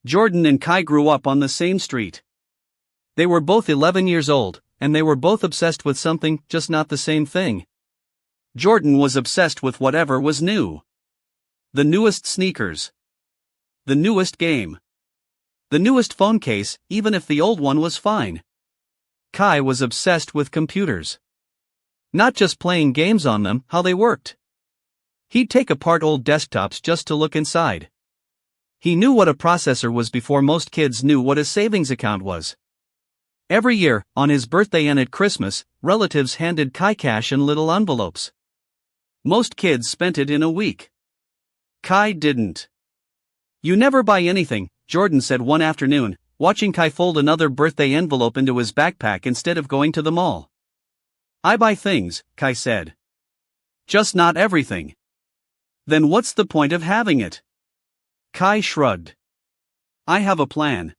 Jordan and Kai grew up on the same street. They were both 11 years old, and they were both obsessed with something, just not the same thing. Jordan was obsessed with whatever was new. The newest sneakers. The newest game. The newest phone case, even if the old one was fine. Kai was obsessed with computers. Not just playing games on them, how they worked. He'd take apart old desktops just to look inside. He knew what a processor was before most kids knew what a savings account was. Every year, on his birthday and at Christmas, relatives handed Kai cash in little envelopes. Most kids spent it in a week. Kai didn't. "You never buy anything," Jordan said one afternoon, watching Kai fold another birthday envelope into his backpack instead of going to the mall. "I buy things," Kai said. "Just not everything." "Then what's the point of having it?" Kai shrugged. "I have a plan."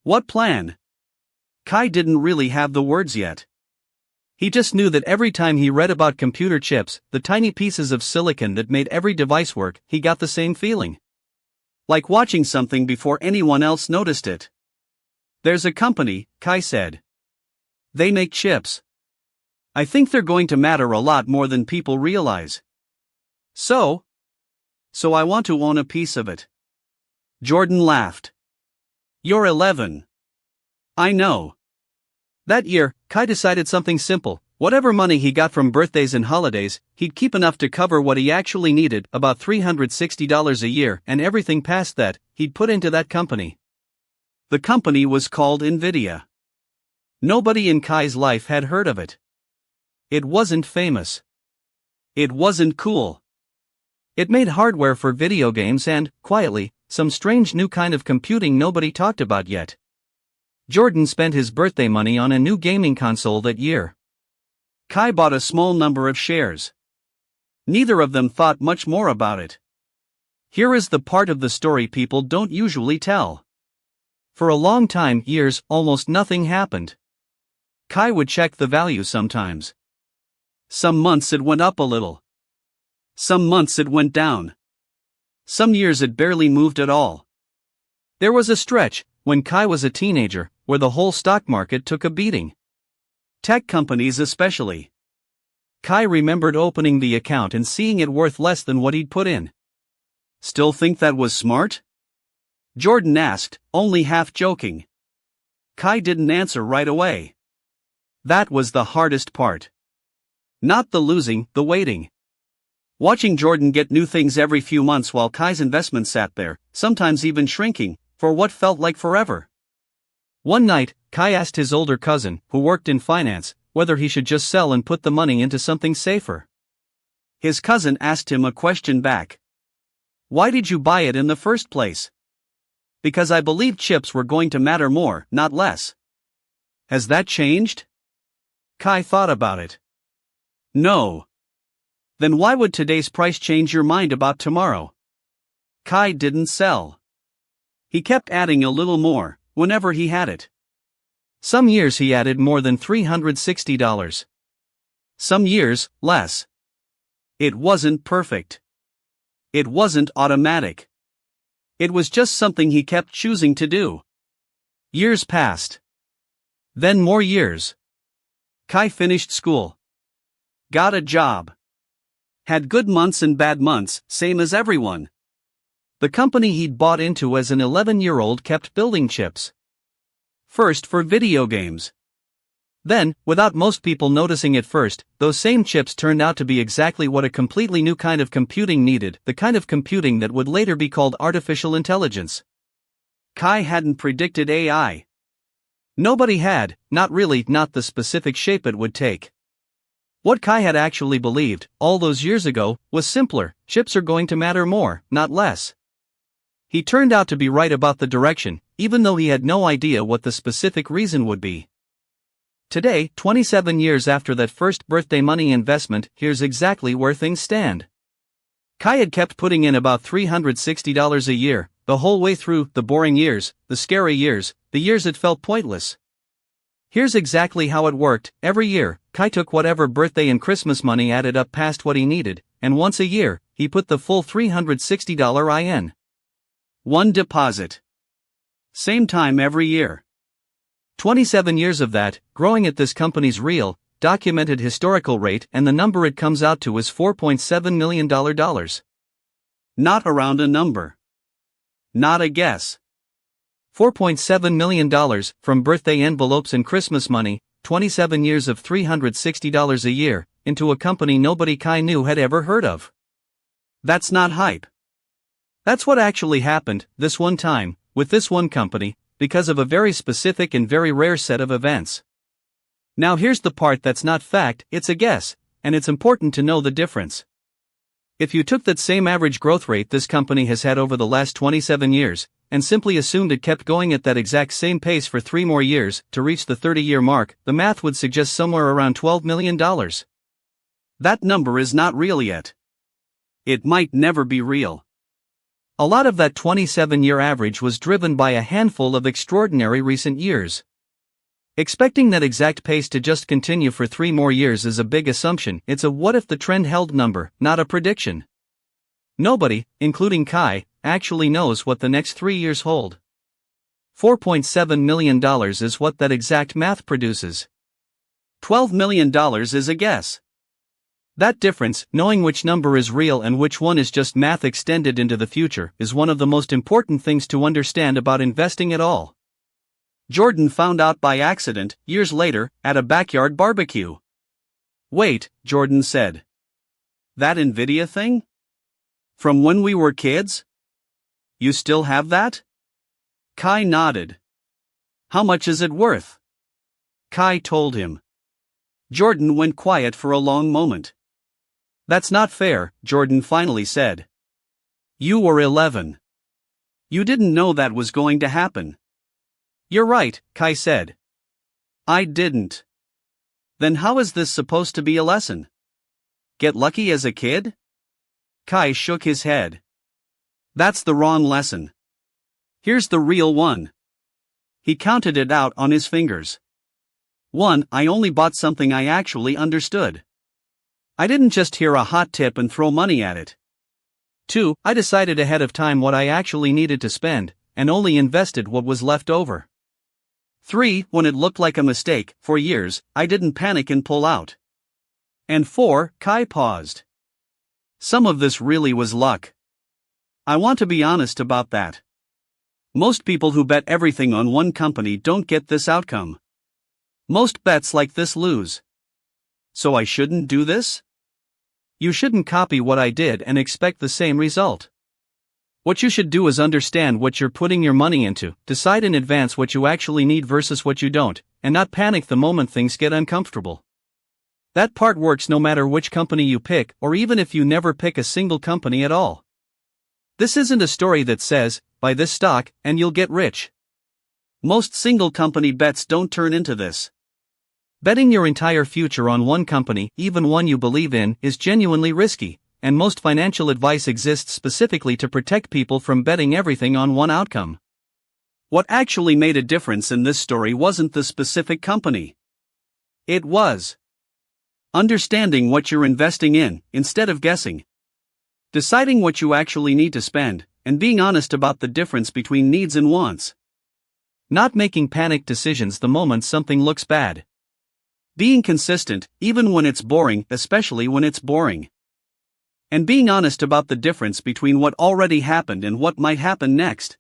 "What plan?" Kai didn't really have the words yet. He just knew that every time he read about computer chips, the tiny pieces of silicon that made every device work, he got the same feeling. Like watching something before anyone else noticed it. "There's a company," Kai said. "They make chips. I think they're going to matter a lot more than people realize. So I want to own a piece of it." Jordan laughed. "You're 11. I know." That year, Kai decided something simple. Whatever money he got from birthdays and holidays, he'd keep enough to cover what he actually needed, about $360 a year, and everything past that, he'd put into that company. The company was called NVIDIA. Nobody in Kai's life had heard of it. It wasn't famous. It wasn't cool. It made hardware for video games and, quietly, some strange new kind of computing nobody talked about yet. Jordan spent his birthday money on a new gaming console that year. Kai bought a small number of shares. Neither of them thought much more about it. Here is the part of the story people don't usually tell. For a long time, years, almost nothing happened. Kai would check the value sometimes. Some months it went up a little. Some months it went down. Some years it barely moved at all. There was a stretch, when Kai was a teenager, where the whole stock market took a beating. Tech companies especially. Kai remembered opening the account and seeing it worth less than what he'd put in. "Still think that was smart?" Jordan asked, only half joking. Kai didn't answer right away. That was the hardest part. Not the losing, the waiting. Watching Jordan get new things every few months while Kai's investment sat there, sometimes even shrinking, for what felt like forever. One night, Kai asked his older cousin, who worked in finance, whether he should just sell and put the money into something safer. His cousin asked him a question back. "Why did you buy it in the first place?" "Because I believed chips were going to matter more, not less." "Has that changed?" Kai thought about it. "No." "Then why would today's price change your mind about tomorrow?" Kai didn't sell. He kept adding a little more, whenever he had it. Some years he added more than $360. Some years, less. It wasn't perfect. It wasn't automatic. It was just something he kept choosing to do. Years passed. Then more years. Kai finished school. Got a job. Had good months and bad months, same as everyone. The company he'd bought into as an 11-year-old kept building chips. First for video games. Then, without most people noticing at first, those same chips turned out to be exactly what a completely new kind of computing needed, the kind of computing that would later be called artificial intelligence. Kai hadn't predicted AI. Nobody had, not really, not the specific shape it would take. What Kai had actually believed, all those years ago, was simpler: chips are going to matter more, not less. He turned out to be right about the direction, even though he had no idea what the specific reason would be. Today, 27 years after that first birthday money investment, here's exactly where things stand. Kai had kept putting in about $360 a year, the whole way through, the boring years, the scary years, the years it felt pointless. Here's exactly how it worked. Every year, Kai took whatever birthday and Christmas money added up past what he needed, and once a year, he put the full $360 in. One deposit. Same time every year. 27 years of that, growing at this company's real, documented historical rate, and the number it comes out to is $4.7 million. Not around a number. Not a guess. $4.7 million from birthday envelopes and Christmas money, 27 years of $360 a year, into a company nobody Kai knew had ever heard of. That's not hype. That's what actually happened, this one time, with this one company, because of a very specific and very rare set of events. Now here's the part that's not fact, it's a guess, and it's important to know the difference. If you took that same average growth rate this company has had over the last 27 years, and simply assumed it kept going at that exact same pace for 3 more years, to reach the 30-year mark, the math would suggest somewhere around $12 million. That number is not real yet. It might never be real. A lot of that 27-year average was driven by a handful of extraordinary recent years. Expecting that exact pace to just continue for 3 more years is a big assumption. It's a what if the trend held number, not a prediction. Nobody, including Kai, actually knows what the next 3 years hold. $4.7 million is what that exact math produces. $12 million is a guess. That difference, knowing which number is real and which one is just math extended into the future, is one of the most important things to understand about investing at all. Jordan found out by accident, years later, at a backyard barbecue. Wait, Jordan said. That NVIDIA thing? From when we were kids? You still have that? Kai nodded. How much is it worth? Kai told him. Jordan went quiet for a long moment. That's not fair, Jordan finally said. You were 11. You didn't know that was going to happen. You're right, Kai said. I didn't. Then how is this supposed to be a lesson? Get lucky as a kid? Kai shook his head. That's the wrong lesson. Here's the real one. He counted it out on his fingers. 1. I only bought something I actually understood. I didn't just hear a hot tip and throw money at it. 2. I decided ahead of time what I actually needed to spend, and only invested what was left over. 3. When it looked like a mistake, for years, I didn't panic and pull out. And 4. Kai paused. Some of this really was luck. I want to be honest about that. Most people who bet everything on one company don't get this outcome. Most bets like this lose. So I shouldn't do this? You shouldn't copy what I did and expect the same result. What you should do is understand what you're putting your money into, decide in advance what you actually need versus what you don't, and not panic the moment things get uncomfortable. That part works no matter which company you pick, or even if you never pick a single company at all. This isn't a story that says, buy this stock, and you'll get rich. Most single company bets don't turn into this. Betting your entire future on one company, even one you believe in, is genuinely risky, and most financial advice exists specifically to protect people from betting everything on one outcome. What actually made a difference in this story wasn't the specific company. It was understanding what you're investing in, instead of guessing. Deciding what you actually need to spend, and being honest about the difference between needs and wants. Not making panicked decisions the moment something looks bad. Being consistent, even when it's boring, especially when it's boring. And being honest about the difference between what already happened and what might happen next.